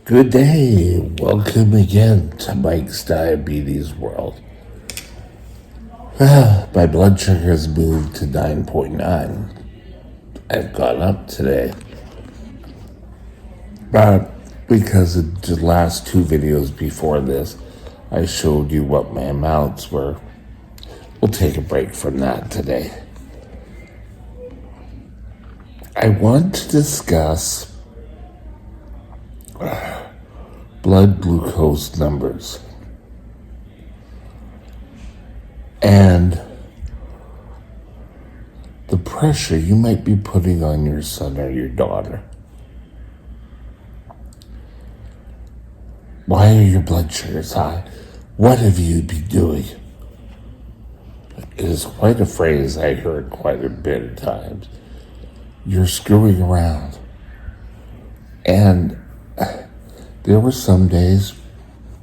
Good day. Welcome again to Mike's Diabetes World. My blood sugar has moved to 9.9. I've gone up today. But because of the last two videos before this, I showed you what my amounts were. We'll take a break from that today. I want to discuss blood glucose numbers and the pressure you might be putting on your son or your daughter. Why are your blood sugars high? What have you been doing? It is quite a phrase I heard quite a bit of times. You're screwing around. And there were some days,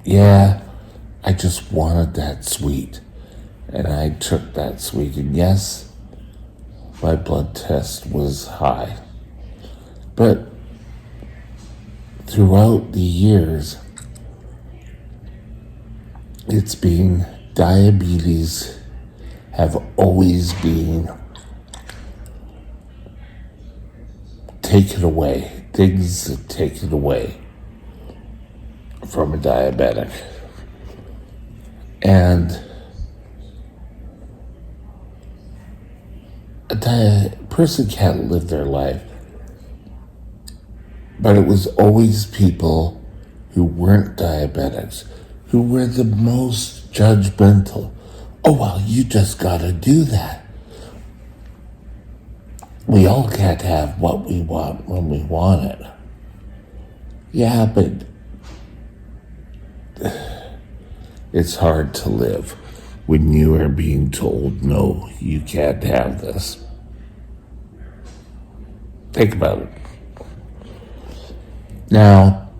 I just wanted that sweet. And I took that sweet, and yes, my blood test was high. But throughout the years, it's been diabetes have always been taken away, things taken away from a diabetic. And a person can't live their life, but it was always people who weren't diabetics who were the most judgmental. Oh, well, you just gotta do that. We all can't have what we want when we want it. Yeah, but it's hard to live when you are being told, no, you can't have this. Think about it. Now,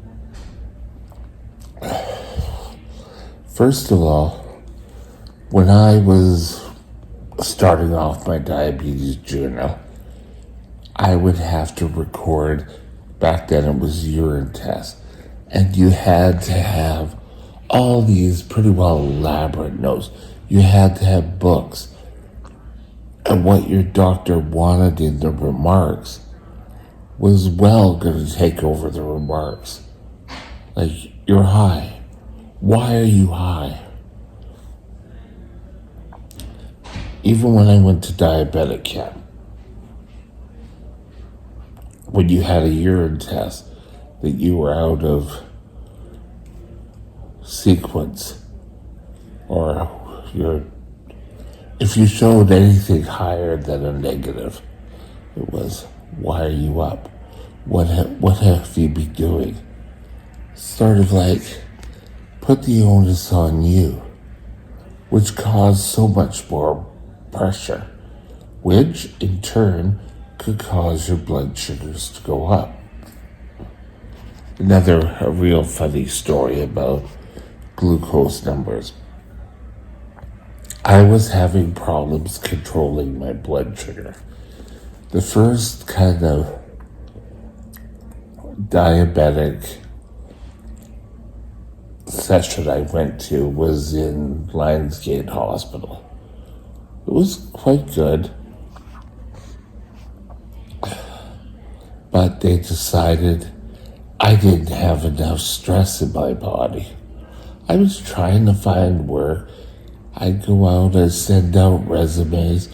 first of all, when I was starting off my diabetes journal, I would have to record, back then it was urine tests, and you had to have all these pretty well elaborate notes. You had to have books. And what your doctor wanted in the remarks was well going to take over the remarks. Like, you're high. Why are you high? Even when I went to diabetic camp, when you had a urine test that you were out of sequence, or if you showed anything higher than a negative, it was, why are you up? What have you been doing? Sort of like, put the onus on you, which caused so much more pressure, which in turn could cause your blood sugars to go up. A real funny story about glucose numbers. I was having problems controlling my blood sugar. The first kind of diabetic session I went to was in Lionsgate Hospital. It was quite good, but they decided I didn't have enough stress in my body. I was trying to find work. I'd go out and send out resumes.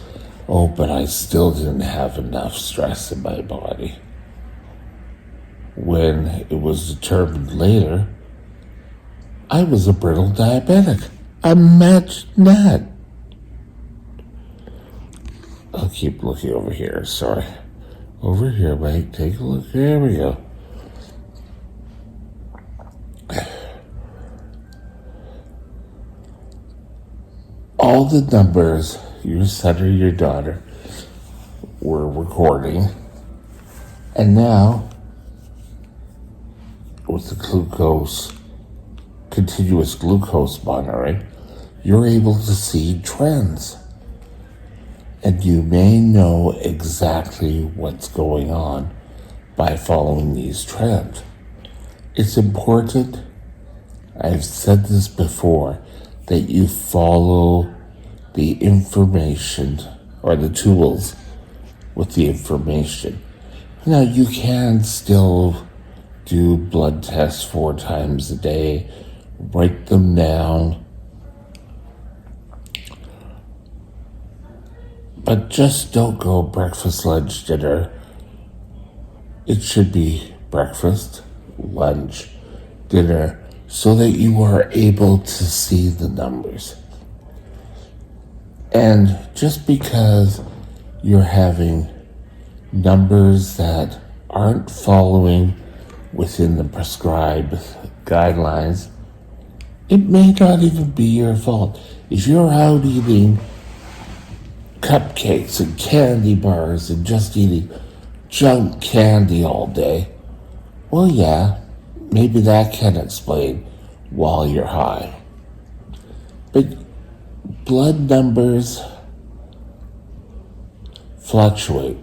Oh, but I still didn't have enough stress in my body. When it was determined later, I was a brittle diabetic. Imagine that. I'll keep looking over here, sorry. Over here, Mike, take a look. There we go. All the numbers your son or your daughter were recording, and now with the continuous glucose monitoring, you're able to see trends. And you may know exactly what's going on by following these trends. It's important, I've said this before, that you follow the information or the tools with the information. Now, you can still do blood tests 4 times a day, write them down, but just don't go breakfast, lunch, dinner. It should be breakfast, lunch, dinner, so that you are able to see the numbers. And just because you're having numbers that aren't following within the prescribed guidelines, it may not even be your fault. If you're out eating cupcakes and candy bars and just eating junk candy all day, well, yeah, maybe that can explain why you're high. But blood numbers fluctuate.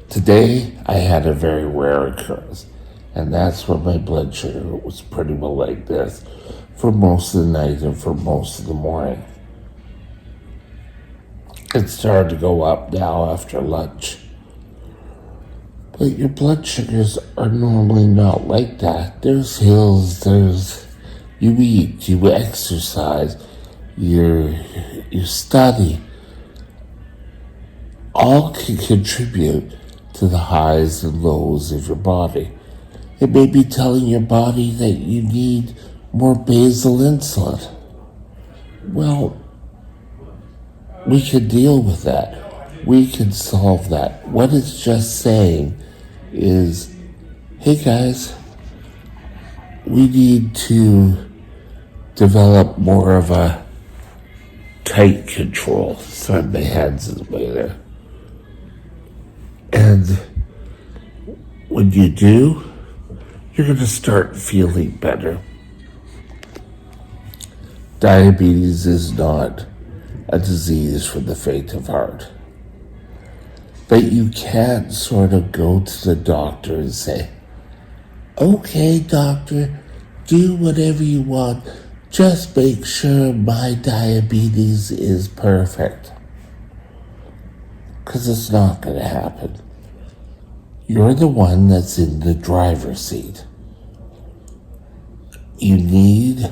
Today, I had a very rare occurrence, and that's when my blood sugar was pretty well like this for most of the night and for most of the morning. It started to go up now after lunch. But your blood sugars are normally not like that. There's hills, you eat, you exercise, you study. All can contribute to the highs and lows of your body. It may be telling your body that you need more basal insulin. Well, we can deal with that. We can solve that. What it's just saying is, hey guys, we need to develop more of a tight control. Sorry, my hands in the way there. And when you do, you're going to start feeling better. Diabetes is not a disease for the faint of heart. But you can't sort of go to the doctor and say, okay, doctor, do whatever you want. Just make sure my diabetes is perfect. Because it's not going to happen. You're the one that's in the driver's seat. You need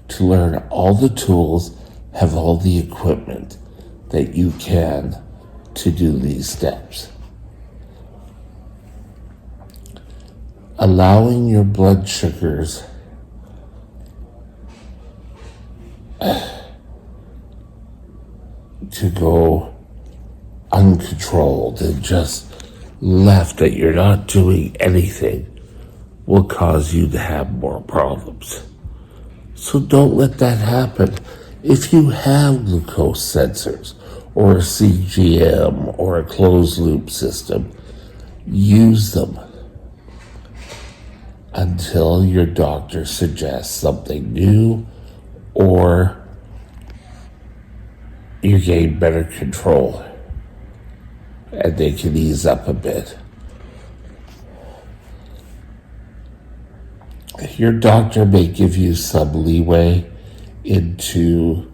to learn all the tools, have all the equipment that you can to do these steps. Allowing your blood sugars to go uncontrolled and just left, that you're not doing anything, will cause you to have more problems. So don't let that happen. If you have glucose sensors or a CGM or a closed loop system, use them until your doctor suggests something new or you gain better control and they can ease up a bit. Your doctor may give you some leeway into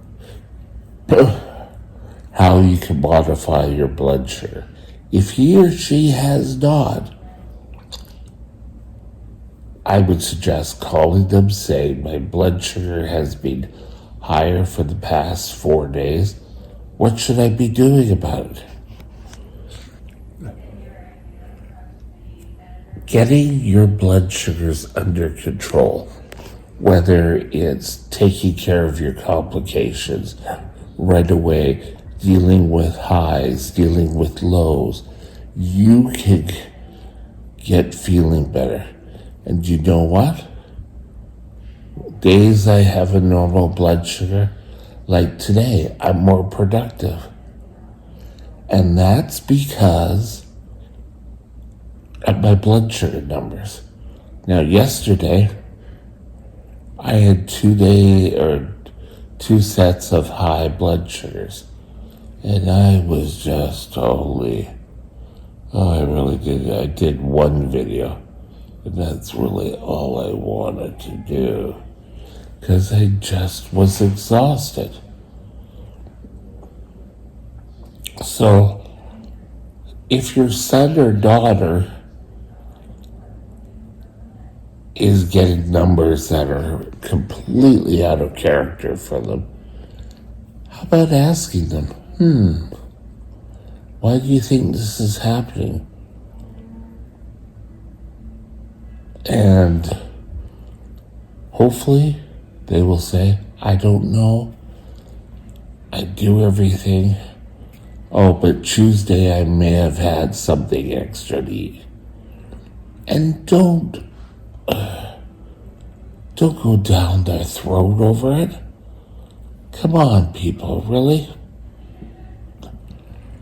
how you can modify your blood sugar. If he or she has not, I would suggest calling them, saying my blood sugar has been higher for the past 4 days. What should I be doing about it? Getting your blood sugars under control, whether it's taking care of your complications right away, dealing with highs, dealing with lows, you can get feeling better. And you know what? Days I have a normal blood sugar, like today, I'm more productive. And that's because of my blood sugar numbers. Now, yesterday, I had 2 sets of high blood sugars. And I was just totally, I did one video. And that's really all I wanted to do. Because I just was exhausted. So, if your son or daughter is getting numbers that are completely out of character for them, how about asking them, why do you think this is happening? And hopefully they will say, I don't know. I do everything. Oh, but Tuesday I may have had something extra to eat. And don't go down their throat over it. Come on, people, really?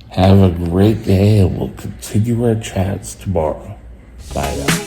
Have a great day, and we'll continue our chats tomorrow. Bye now.